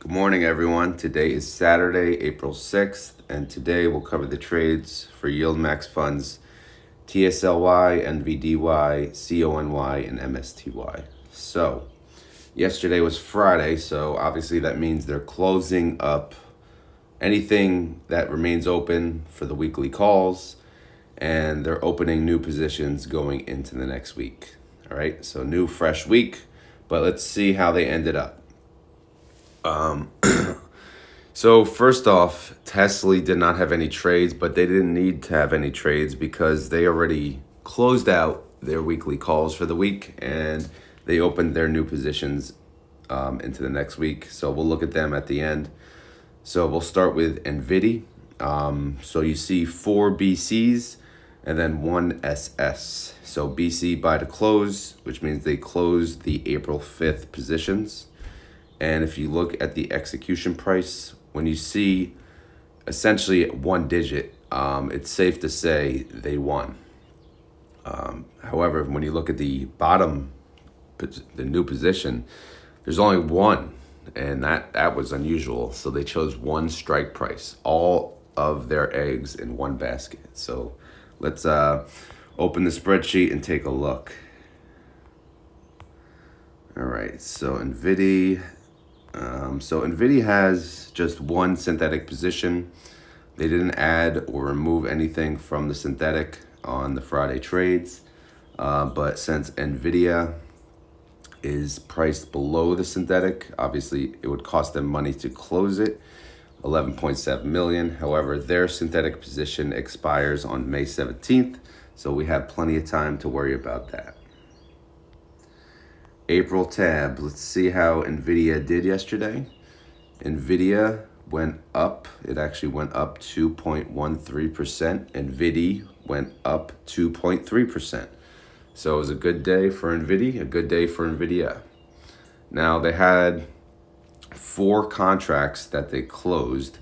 Good morning, everyone. Today is Saturday, April 6th, and today we'll cover the trades for YieldMax funds, TSLY, NVDY, CONY, and MSTY. So, yesterday was Friday, so obviously that means they're closing up anything that remains open for the weekly calls, and they're opening new positions going into the next week. All right, so new, fresh week, but let's see how they ended up. So first off, TSLY did not have any trades, but they didn't need to have any trades because they already closed out their weekly calls for the week and they opened their new positions into the next week. So we'll look at them at the end. So we'll start with NVDY. So you see 4 BCs and then 1 SS. So BC by the close, which means they closed the April 5th positions. And if you look at the execution price, when you see essentially one digit, it's safe to say they won. However, when you look at the bottom, the new position, there's only one, and that was unusual. So they chose one strike price, all of their eggs in one basket. So let's open the spreadsheet and take a look. All right, so NVDY. NVDY has just one synthetic position. They didn't add or remove anything from the synthetic on the Friday trades. But since Nvidia is priced below the synthetic, obviously it would cost them money to close it, 11.7 million. However, their synthetic position expires on May 17th, so we have plenty of time to worry about that. April tab, let's see how Nvidia did yesterday. Nvidia went up. It actually went up 2.13%. Nvidia went up 2.3%. So it was a good day for Nvidia, a good day for Nvidia. Now they had 4 contracts that they closed.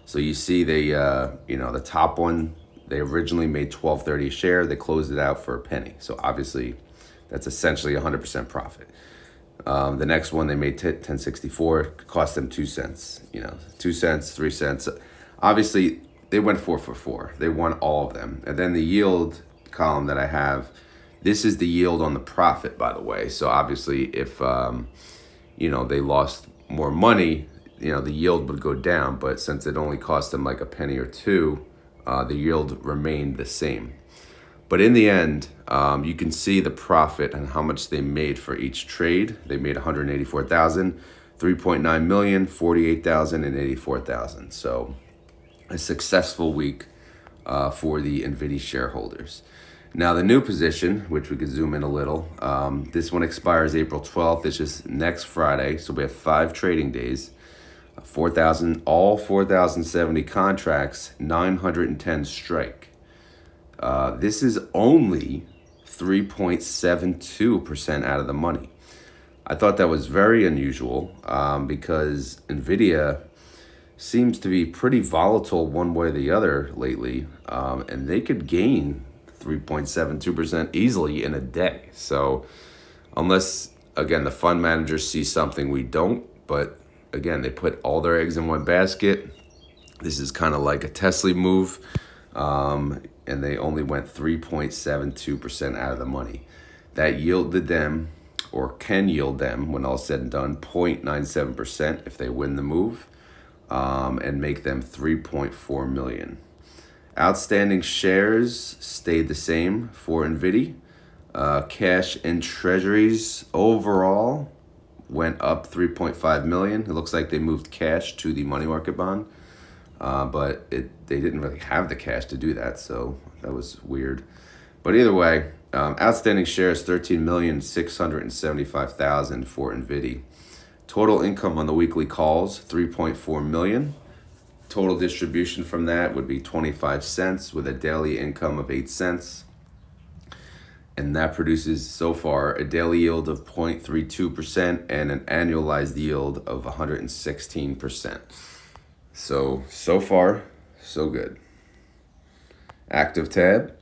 So you see they, the top one, they originally made $12.30 a share. They closed it out for a penny. So obviously that's essentially 100% profit. The next one they made $10.64, cost them 2 cents. 2 cents, 3 cents. Obviously, they went 4 for 4. They won all of them. And then the yield column that I have, this is the yield on the profit, by the way. So obviously, if they lost more money, the yield would go down. But since it only cost them like a penny or two, the yield remained the same. But in the end, you can see the profit and how much they made for each trade. They made 184,000, 3.9 million, 48,000, and 84,000. So a successful week for the NVIDIA shareholders. Now the new position, which we could zoom in a little, this one expires April 12th. It's just next Friday. So we have 5 trading days, 4,070 contracts, 910 strike. This is only 3.72% out of the money. I thought that was very unusual because Nvidia seems to be pretty volatile one way or the other lately, and they could gain 3.72% easily in a day. So unless, again, the fund managers see something we don't, but again, they put all their eggs in one basket. This is kind of like a TSLY move. And they only went 3.72% out of the money. That yielded them, or can yield them, when all said and done, 0.97% if they win the move, and make them 3.4 million. Outstanding shares stayed the same for NVIDIA. Cash and treasuries overall went up 3.5 million. It looks like they moved cash to the money market bond. But they didn't really have the cash to do that, so that was weird. But either way, outstanding shares 13,675,000 for NVIDIA. Total income on the weekly calls 3.4 million. Total distribution from that would be 25 cents with a daily income of 8 cents. And that produces so far a daily yield of 0.32% and an annualized yield of 116%. So far, so good. Active tab,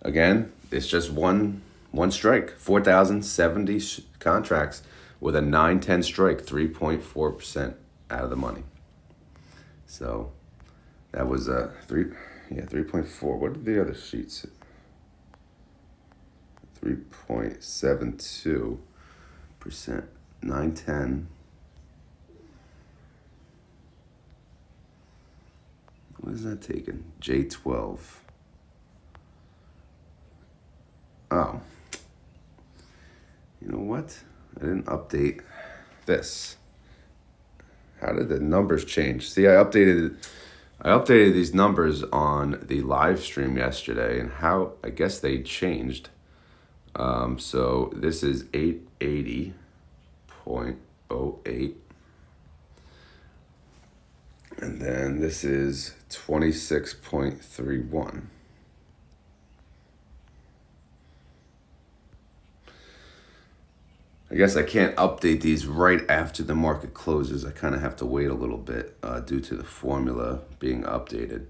again, it's just one strike, 4,070 contracts with a 910 strike, 3.4%. out of the money. So that was 3.4. What did the other sheets? 3.72%, 910. What is that taken? J12. Oh, you know what? I didn't update this. How did the numbers change? See, I updated these numbers on the live stream yesterday, and how I guess they changed. So this is 880.08, and then this is 26.31. I guess I can't update these right after the market closes. I kind of have to wait a little bit due to the formula being updated.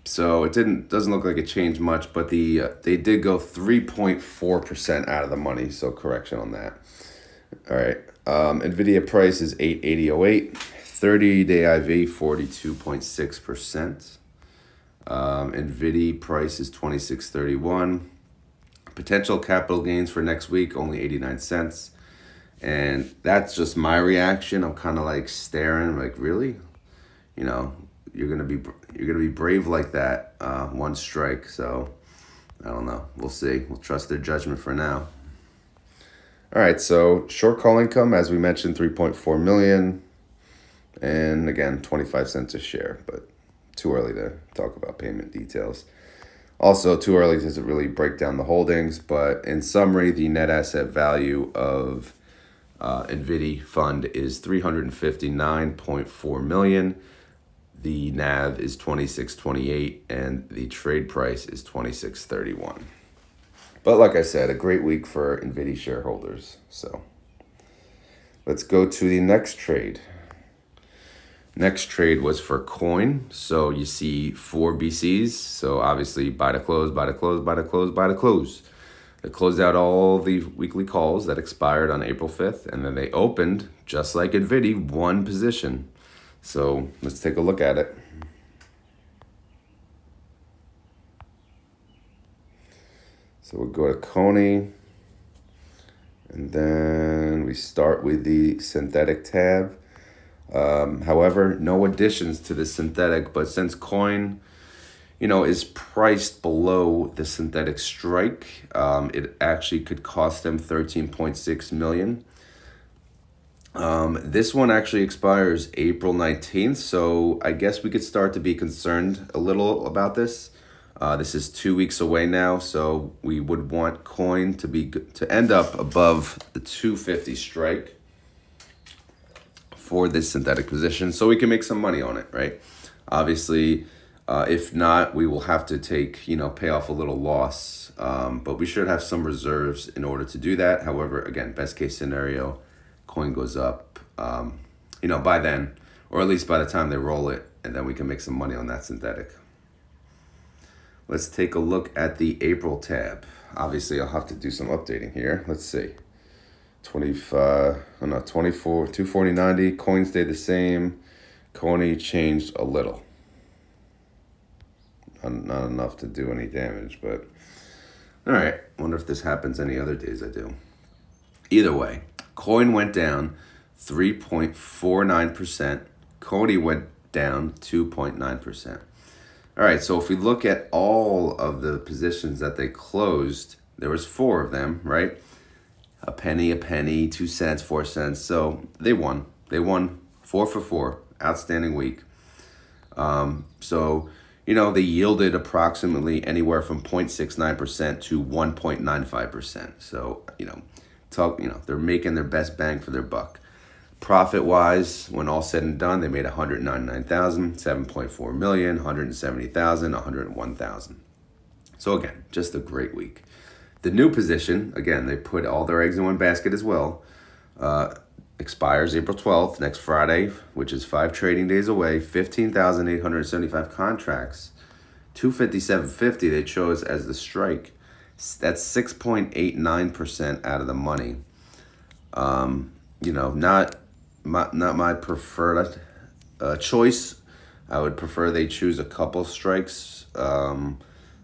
So it doesn't look like it changed much, but they did go 3.4% out of the money. So correction on that. All right. Nvidia price is 880.08. 30-day IV 42.6%. NVDY price is 26.31. Potential capital gains for next week, only 89 cents. And that's just my reaction. I'm kind of like staring, like, really? You know, you're gonna be brave like that, one strike. So I don't know. We'll see. We'll trust their judgment for now. All right, so short call income, as we mentioned, 3.4 million. And again, 25 cents a share, but too early to talk about payment details. Also, too early to really break down the holdings, but in summary, the net asset value of NVDY fund is 359.4 million. The NAV is 26.28, and the trade price is 26.31. But like I said, a great week for NVDY shareholders. So let's go to the next trade. Next trade was for CONY. So you see 4 BCs. So obviously buy to close, buy to close, buy to close, buy to close. They closed out all the weekly calls that expired on April 5th. And then they opened, just like NVIDIA, one position. So let's take a look at it. So we'll go to CONY. And then we start with the synthetic tab. However, no additions to the synthetic, but since coin, is priced below the synthetic strike, it actually could cost them 13.6 million. This one actually expires April 19th, so I guess we could start to be concerned a little about this. This is 2 weeks away now, so we would want coin to end up above the 250 strike for this synthetic position, so we can make some money on it, right? Obviously, if not, we will have to pay off a little loss, but we should have some reserves in order to do that. However, again, best case scenario, coin goes up, by then, or at least by the time they roll it, and then we can make some money on that synthetic. Let's take a look at the April tab. Obviously, I'll have to do some updating here. Let's see. 240.90. Coin stayed the same. CONY changed a little. Not enough to do any damage, but all right. Wonder if this happens any other days I do. Either way, coin went down 3.49%. CONY went down 2.9%. All right, so if we look at all of the positions that they closed, there was 4 of them, right? A penny, 2 cents, 4 cents. So they won. They won 4 for 4. Outstanding week. So they yielded approximately anywhere from 0.69% to 1.95%. So, they're making their best bang for their buck. Profit-wise, when all said and done, they made 199,000, 7.4 million, 170,000, 101,000. So again, just a great week. The new position, again, they put all their eggs in one basket as well, expires April 12th, next Friday, which is 5 trading days away, 15,875 contracts, 257.50 they chose as the strike. That's 6.89% out of the money. not my preferred choice. I would prefer they choose a couple strikes,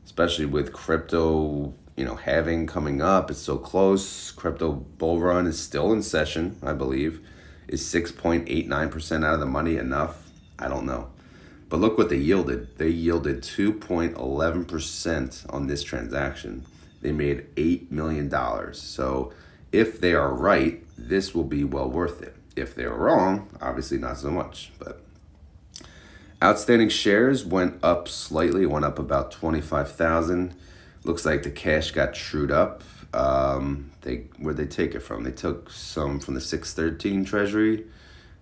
especially with crypto, halving coming up. It's so close. Crypto bull run is still in session, I believe. Is 6.89% out of the money enough? I don't know. But look what they yielded. They yielded 2.11% on this transaction. They made $8 million. So if they are right, this will be well worth it. If they're wrong, obviously not so much. But outstanding shares went up slightly, went up about 25,000. Looks like the cash got trued up. Where'd they take it from? They took some from the 613 Treasury.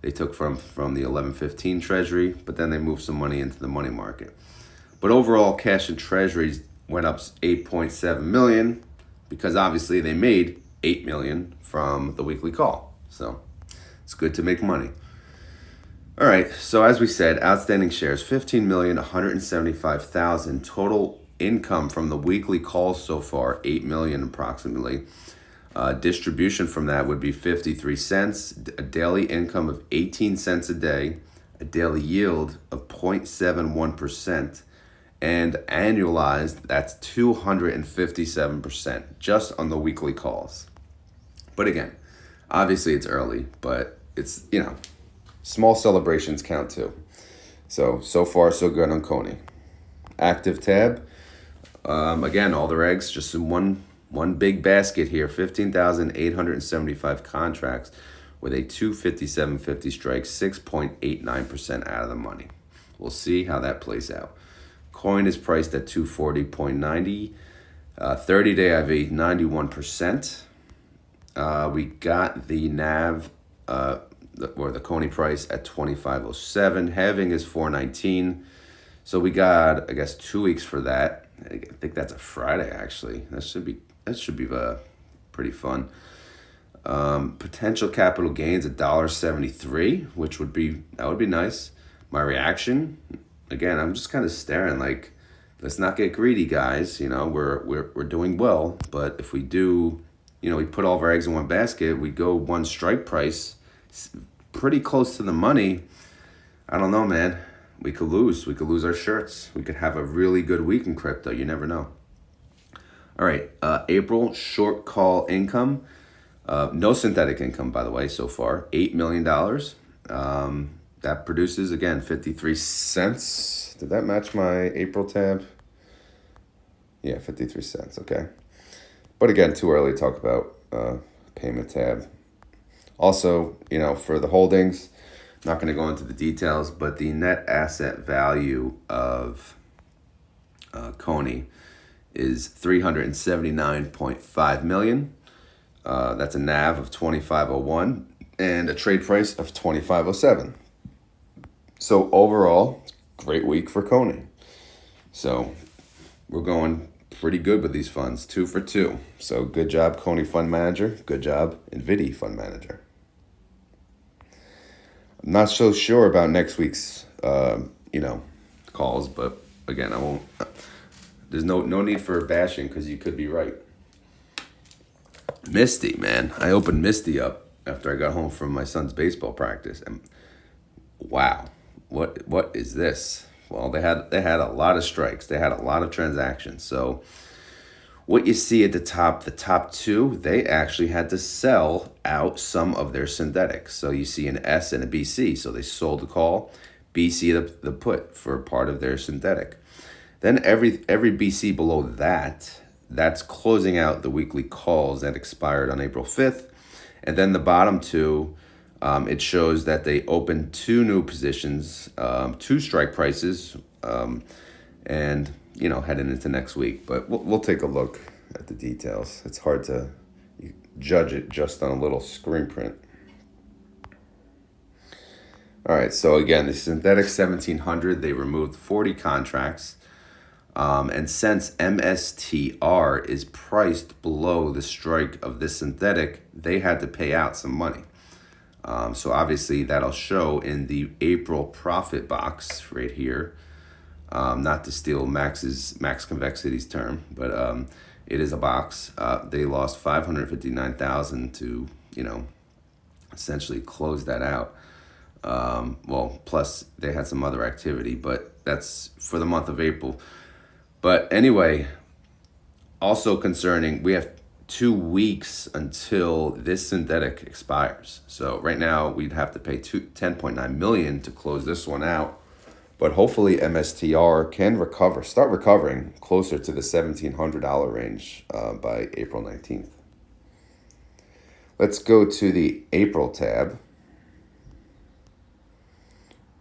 They took from the 1115 Treasury, but then they moved some money into the money market. But overall, cash and treasuries went up 8.7 million because obviously they made 8 million from the weekly call. So it's good to make money. All right, so as we said, outstanding shares, 15,175,000. Total income from the weekly calls so far, 8 million approximately. Distribution from that would be 53 cents, a daily income of 18 cents a day, a daily yield of 0.71%, and annualized, that's 257% just on the weekly calls. But again, obviously it's early, but it's, small celebrations count too. So far so good on CONY. Active tab, again, all the eggs just in one big basket here, 15,875 contracts with a 257.50 strike, 6.89% out of the money. We'll see how that plays out. Coin is priced at 240.90. 30-day IV, 91%. We got the NAV, or the CONY price at 25.07. Halving is 4.19. So we got, I guess, 2 weeks for that. I think that's a Friday, actually. That should be pretty fun. Potential capital gains $1.73, which would be nice. My reaction, again, I'm just kind of staring like, let's not get greedy, guys. We're doing well, but if we do, we put all of our eggs in one basket, we go one strike price, pretty close to the money. I don't know, man. We could lose our shirts. We could have a really good week in crypto. You never know. All right, April short call income, no synthetic income, by the way, so far, $8 million. That produces, again, 53 cents. Did that match my April tab? Yeah, 53 cents, okay. But again, too early to talk about payment tab. Also, for the holdings, not going to go into the details, but the net asset value of CONY is 379.5 million. That's a NAV of 25.01 and a trade price of 25.07. So overall, great week for CONY. So we're going pretty good with these funds, 2 for 2. So good job, CONY Fund Manager. Good job, NVDY Fund Manager. I'm not so sure about next week's, calls, but again, I won't. There's no need for bashing because you could be right. MSTY, man. I opened MSTY up after I got home from my son's baseball practice, and wow, what is this? Well, they had a lot of strikes. They had a lot of transactions. So what you see at the top two, they actually had to sell out some of their synthetics. So you see an S and a BC. So they sold the call, BC the put for part of their synthetic. Then every BC below that's closing out the weekly calls that expired on April 5th. And then the bottom two, it shows that they opened 2 new positions, 2 strike prices, and heading into next week. But we'll take a look at the details. It's hard to judge it just on a little screen print. All right, so again, the synthetic 1700, they removed 40 contracts. And since MSTR is priced below the strike of this synthetic, they had to pay out some money. So obviously that'll show in the April profit box right here. Not to steal Max Convexity's term, but it is a box. They lost 559,000 to essentially closed that out. Well, plus they had some other activity, but that's for the month of April. But anyway, also concerning, we have 2 weeks until this synthetic expires. So right now we'd have to pay 10.9 million to close this one out. But hopefully MSTR can start recovering closer to the $1,700 range by April 19th. Let's go to the April tab.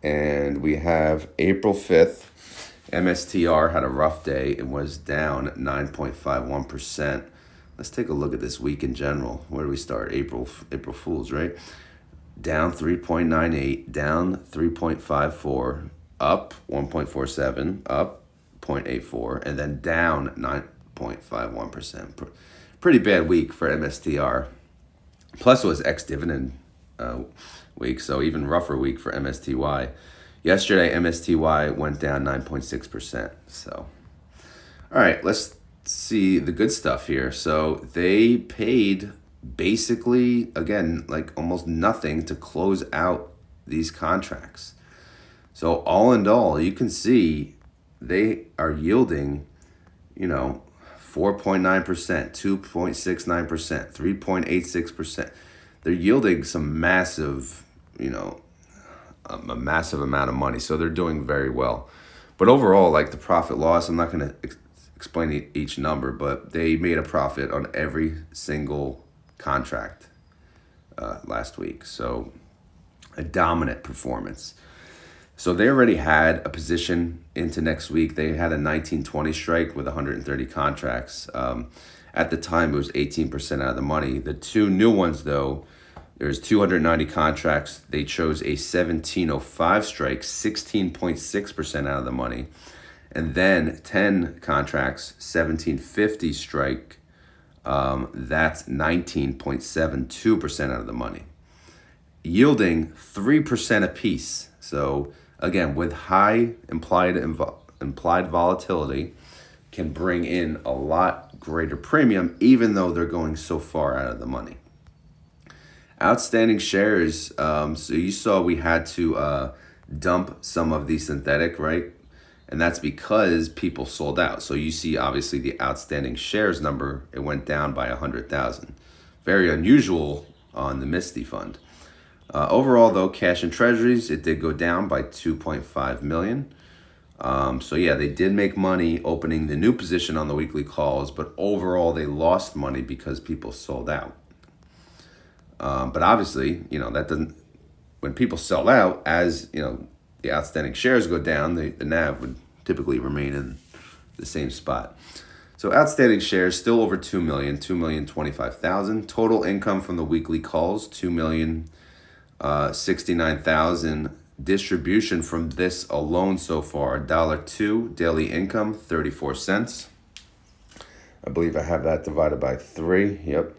And we have April 5th. MSTR had a rough day. It was down 9.51%. Let's take a look at this week in general. Where do we start? April Fools, right? Down 3.98, down 3.54, up 1.47, up 0.84, and then down 9.51%. Pretty bad week for MSTR. Plus it was ex-dividend week, so even rougher week for MSTY. Yesterday, MSTY went down 9.6%. So, all right, let's see the good stuff here. So they paid basically, again, like almost nothing to close out these contracts. So all in all, you can see they are yielding, 4.9%, 2.69%, 3.86%. They're yielding some massive, a massive amount of money. So they're doing very well. But overall, like the profit loss, I'm not going to explain each number, but they made a profit on every single contract last week. So a dominant performance. So they already had a position into next week. They had a 1920 strike with 130 contracts. At the time, it was 18% out of the money. The two new ones, though, there's 290 contracts. They chose a 1705 strike, 16.6% out of the money. And then 10 contracts, 1750 strike, that's 19.72% out of the money, yielding 3% apiece. So again, with high implied volatility, can bring in a lot greater premium, even though they're going so far out of the money. Outstanding shares. So you saw we had to dump some of the synthetic, right? And that's because people sold out. So you see, obviously, the outstanding shares number, it went down by 100,000. Very unusual on the MSTY fund. Overall, though, cash and treasuries, it did go down by 2.5 million. So yeah, they did make money opening the new position on the weekly calls, but overall they lost money because people sold out. But obviously, that doesn't, when people sell out, as the outstanding shares go down, the NAV would typically remain in the same spot. So outstanding shares still over 2 million, 2,025,000. Total income from the weekly calls, 2,069,000. Distribution from this alone so far, $1.02. Daily income, 34 cents. I believe I have that divided by 3. Yep.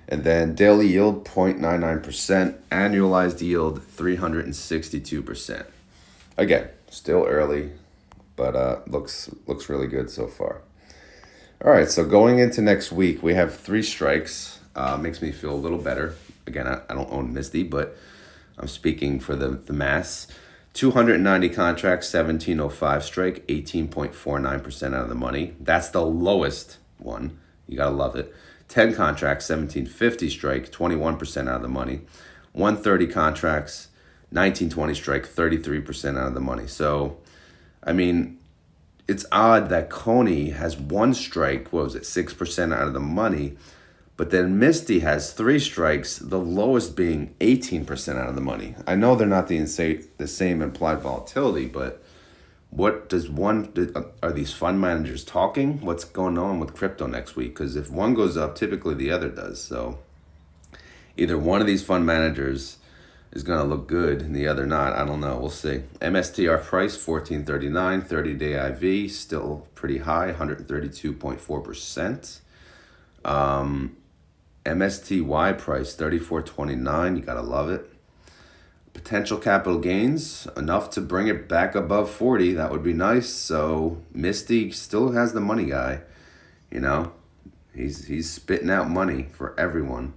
And then daily yield, 0.99%. Annualized yield, 362%. Again, still early, but looks really good so far. All right, so going into next week, we have 3 strikes. Makes me feel a little better. Again, I don't own MSTY, but I'm speaking for the mass. 290 contracts, 1705 strike, 18.49% out of the money. That's the lowest one. You gotta love it. 10 contracts, 1750 strike, 21% out of the money. 130 contracts, 1920 strike, 33% out of the money. So, I mean, it's odd that CONY has 1 strike, 6% out of the money, but then MSTY has 3 strikes, the lowest being 18% out of the money. I know they're not the same implied volatility, but are these fund managers talking? What's going on with crypto next week? Because if one goes up, typically the other does. So either one of these fund managers is going to look good and the other not. I don't know. We'll see. MSTR price, 1439, 30-day IV, still pretty high, 132.4%. MSTY price, 34.29. You got to love it. Potential capital gains, enough to bring it back above 40. That would be nice. So MSTY still has the money guy. He's spitting out money for everyone.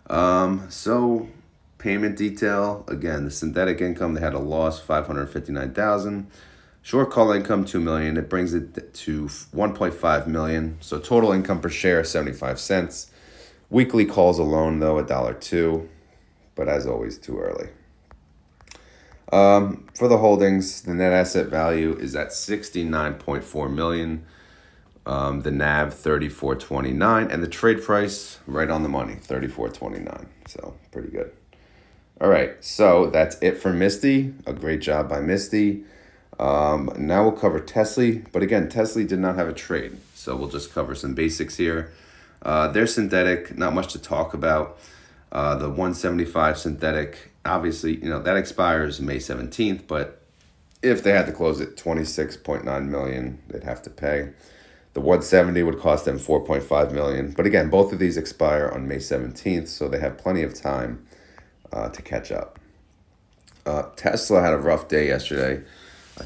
So payment detail, again, the synthetic income, they had a loss, 559,000. Short call income, 2 million. It brings it to 1.5 million. So total income per share, 75 cents. Weekly calls alone, though, $1.02. But as always, too early. For the holdings, the net asset value is at 69.4 million. The NAV 34.29, and the trade price right on the money, 34.29. So pretty good. All right, so that's it for MSTY. A great job by MSTY. Now we'll cover TSLY, but again, TSLY did not have a trade, so we'll just cover some basics here. They're synthetic, not much to talk about. The 175 synthetic, obviously, that expires May 17th, but if they had to close at 26.9 million, they'd have to pay. The 170 would cost them 4.5 million. But again, both of these expire on May 17th, so they have plenty of time to catch up. Tesla had a rough day yesterday.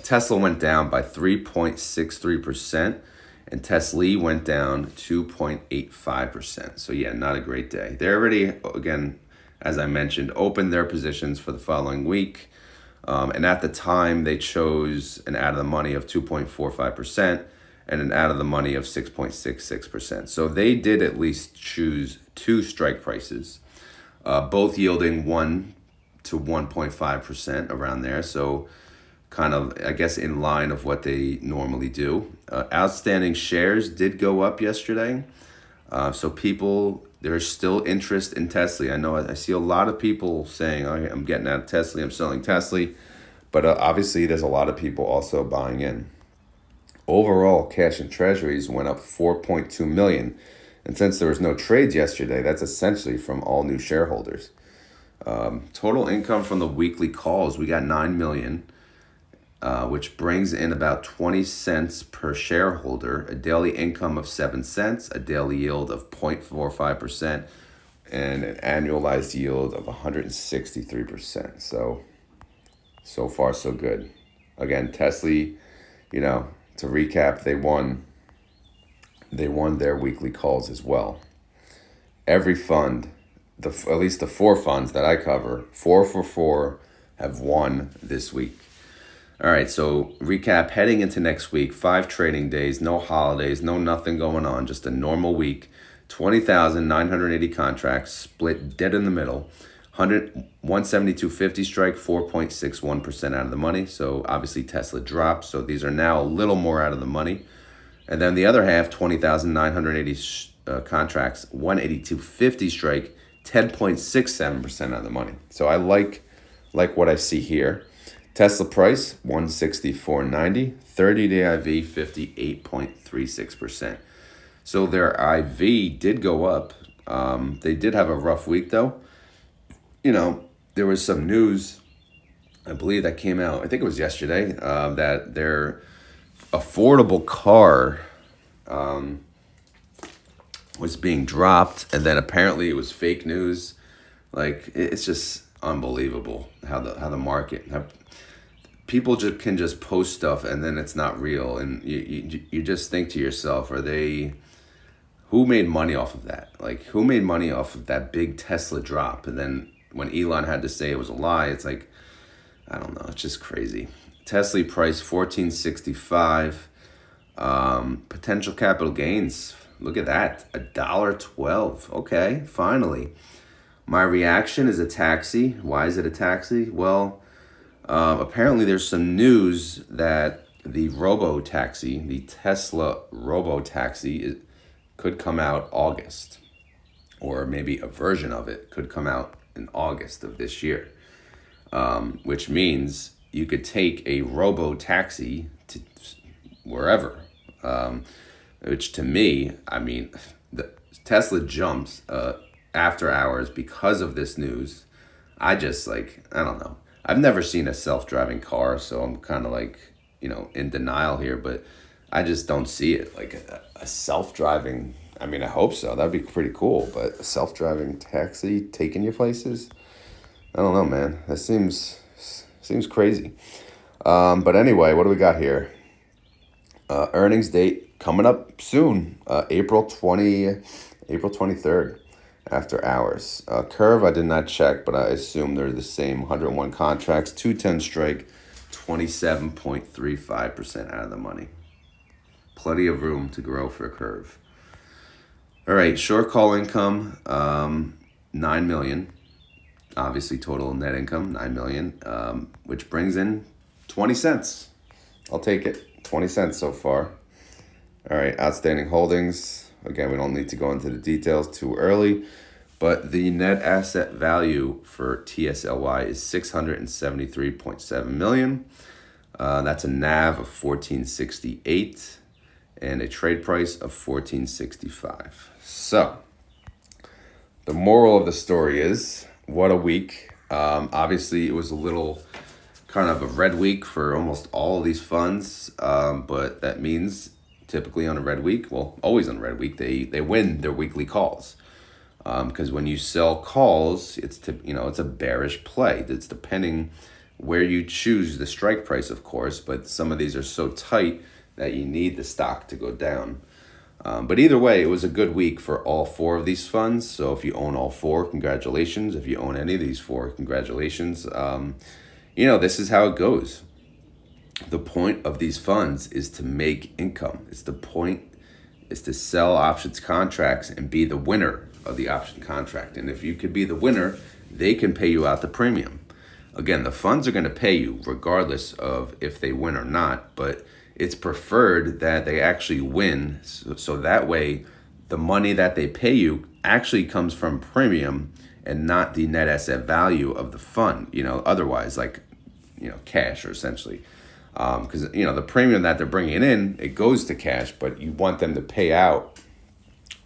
Tesla went down by 3.63%, and TSLY went down 2.85%. So yeah, not a great day. They already, again, as I mentioned, opened their positions for the following week. And at the time, they chose an out of the money of 2.45% and an out of the money of 6.66%. So they did at least choose two strike prices, both yielding 1 to 1.5% around there. So kind of, I guess, in line of what they normally do. Outstanding shares did go up yesterday. So there's still interest in TSLY. I know I see a lot of people saying, okay, I'm getting out of TSLY, I'm selling TSLY. But obviously, there's a lot of people also buying in. Overall, cash and treasuries went up 4.2 million. And since there was no trades yesterday, that's essentially from all new shareholders. Total income from the weekly calls, we got 9 million, which brings in about 20 cents per shareholder, a daily income of 7 cents, a daily yield of 0.45%, and an annualized yield of 163%. So far, so good. Again, TSLY, to recap, they won their weekly calls as well. Every fund, at least the 4 funds that I cover, 4 for 4, have won this week. All right, so recap, heading into next week, 5 trading days, no holidays, no nothing going on, just a normal week. 20,980 contracts, split dead in the middle. 172.50 strike, 4.61% out of the money. So obviously Tesla dropped. So these are now a little more out of the money. And then the other half, 20,980 contracts, 182.50 strike, 10.67% out of the money. So I like what I see here. Tesla price, 164.90, 30-day IV, 58.36%. So their IV did go up. They did have a rough week though. There was some news, I believe, that came out, I think it was yesterday, that their affordable car was being dropped, and then apparently it was fake news. Like, it's just unbelievable how the market, people can just post stuff and then it's not real, and you just think to yourself, who made money off of that? Like, who made money off of that big Tesla drop? And then when Elon had to say it was a lie, it's like, I don't know, it's just crazy. TSLY price, 14.65. Potential capital gains, look at that, $1.12. Okay, finally. My reaction is a taxi. Why is it a taxi? Well, apparently there's some news that the robo-taxi, the Tesla robo-taxi, could come out August, or maybe a version of it could come out in August of this year, which means you could take a robo-taxi to wherever, which to me, the Tesla jumps after hours because of this news. I don't know. I've never seen a self-driving car, so I'm kind of in denial here, but I just don't see it. Like a self-driving, I hope so. That'd be pretty cool, but a self-driving taxi taking you places? I don't know, man. That seems crazy. But anyway, what do we got here? Earnings date coming up soon, April 23rd. after hours. Curve, I did not check, but I assume they're the same. 101 contracts, 210 strike, 27.35% out of the money. Plenty of room to grow for Curve. All right, short call income, 9 million. Obviously, total net income, 9 million, which brings in 20 cents. I'll take it. 20 cents so far. All right, outstanding holdings. Again, we don't need to go into the details too early, but the net asset value for TSLY is 673.7 million. That's a NAV of 1468 and a trade price of 1465. So, the moral of the story is, what a week. Obviously, it was a little kind of a red week for almost all of these funds, but that means typically on a red week, well, always on a red week, they win their weekly calls. Because when you sell calls, it's a bearish play. It's depending where you choose the strike price, of course, but some of these are so tight that you need the stock to go down. But either way, it was a good week for all four of these funds. So if you own all four, congratulations. If you own any of these four, congratulations. This is how it goes. The point of these funds is to make income. The point is to sell options contracts and be the winner of the option contract. And if you could be the winner, they can pay you out the premium. Again, the funds are going to pay you regardless of if they win or not, but it's preferred that they actually win. So that way, the money that they pay you actually comes from premium and not the net asset value of the fund, otherwise like, cash or essentially. Because, the premium that they're bringing in, it goes to cash, but you want them to pay out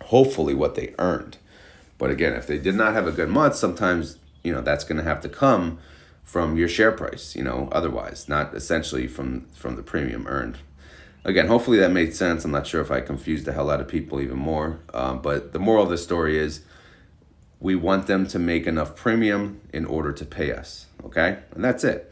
hopefully what they earned. But again, if they did not have a good month, sometimes, that's going to have to come from your share price, otherwise, not essentially from the premium earned. Again, hopefully that made sense. I'm not sure if I confused the hell out of people even more. But the moral of the story is we want them to make enough premium in order to pay us, okay? And that's it.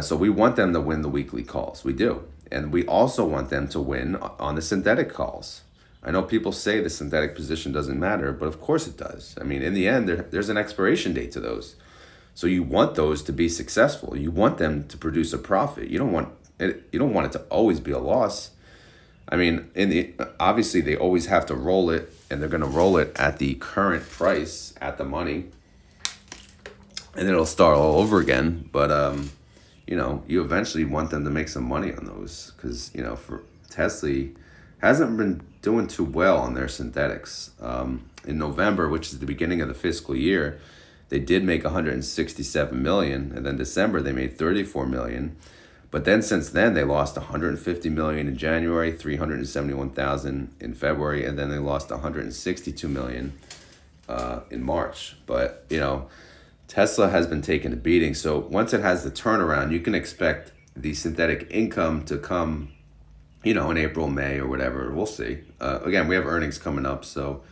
So we want them to win the weekly calls. We do. And we also want them to win on the synthetic calls. I know people say the synthetic position doesn't matter, but of course it does. I mean, in the end, there's an expiration date to those. So you want those to be successful. You want them to produce a profit. You don't want it to always be a loss. I mean, obviously they always have to roll it, and they're going to roll it at the current price at the money, and it'll start all over again. But you eventually want them to make some money on those because for TSLY hasn't been doing too well on their synthetics. In November, which is the beginning of the fiscal year, they did make 167 million, and then December they made 34 million. But then since then they lost 150 million in January, 371,000 in February, and then they lost 162 million in March. But Tesla has been taking a beating. So once it has the turnaround, you can expect the synthetic income to come, in April, May, or whatever. We'll see. Again, we have earnings coming up, so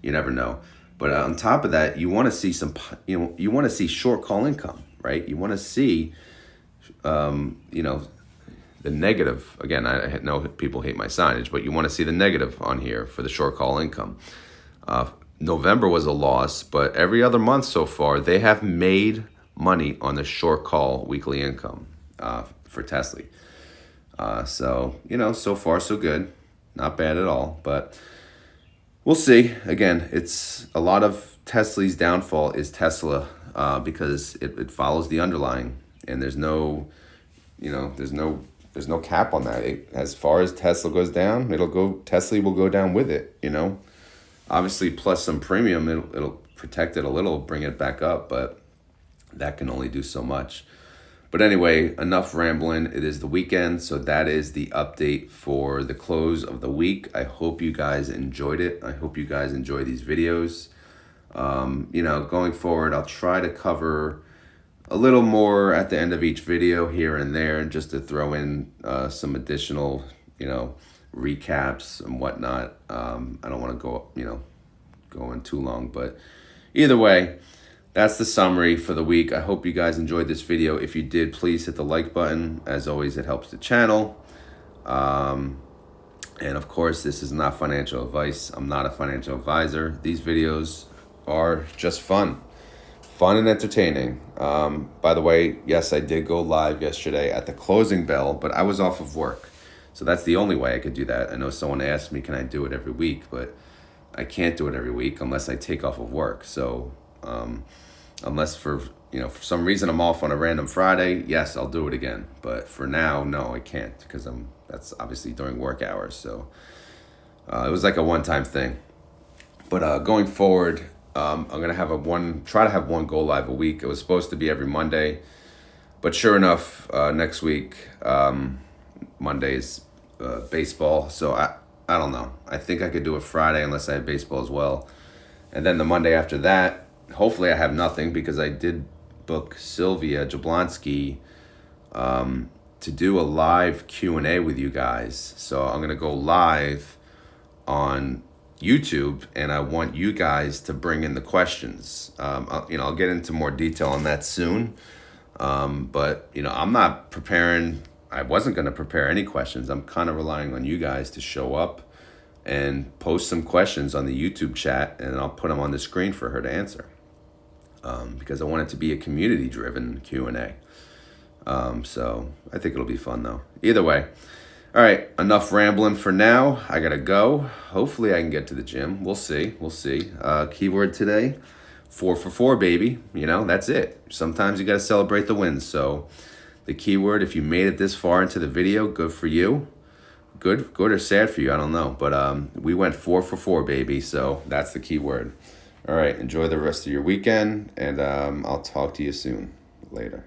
you never know. But on top of that, you want to see you want to see short call income, right? You want to see, the negative. Again, I know people hate my signage, but you want to see the negative on here for the short call income. November was a loss, but every other month so far, they have made money on the short call weekly income for TSLY. So far so good. Not bad at all, but we'll see. Again, it's a lot of TSLY's downfall is Tesla because it follows the underlying, and there's no cap on that. As far as Tesla goes down, TSLY will go down with it. Obviously, plus some premium, it'll protect it a little, bring it back up, but that can only do so much. But anyway, enough rambling. It is the weekend, so that is the update for the close of the week. I hope you guys enjoyed it. I hope you guys enjoy these videos. Going forward, I'll try to cover a little more at the end of each video here and there, just to throw in some additional, recaps and whatnot. I don't want to go in too long, but either way, that's the summary for the week. I hope you guys enjoyed this video. If you did, please hit the like button. As always, it helps the channel. And of course, this is not financial advice. I'm not a financial advisor. These videos are just fun and entertaining. By the way, yes, I did go live yesterday at the closing bell, but I was off of work. So that's the only way I could do that. I know someone asked me, can I do it every week? But I can't do it every week unless I take off of work. So unless for some reason I'm off on a random Friday, yes, I'll do it again. But for now, no, I can't because that's obviously during work hours. So it was like a one-time thing. But going forward, I'm gonna try to have one go live a week. It was supposed to be every Monday, but sure enough, next week, Monday's baseball. So I don't know. I think I could do it Friday unless I have baseball as well, and then the Monday after that, hopefully I have nothing because I did book Sylvia Jablonski to do a live Q&A with you guys. So I'm gonna go live on YouTube, and I want you guys to bring in the questions. I'll get into more detail on that soon. But I'm not preparing. I wasn't going to prepare any questions. I'm kind of relying on you guys to show up and post some questions on the YouTube chat, and I'll put them on the screen for her to answer. Because I want it to be a community-driven Q&A. So I think it'll be fun though. Either way. All right, enough rambling for now. I gotta go. Hopefully I can get to the gym. We'll see. Keyword today, 4 for 4, baby. That's it. Sometimes you gotta celebrate the wins. So the keyword, if you made it this far into the video, good for you. Good or sad for you, I don't know. But we went 4 for 4, baby. So that's the keyword. All right, enjoy the rest of your weekend, and I'll talk to you soon. Later.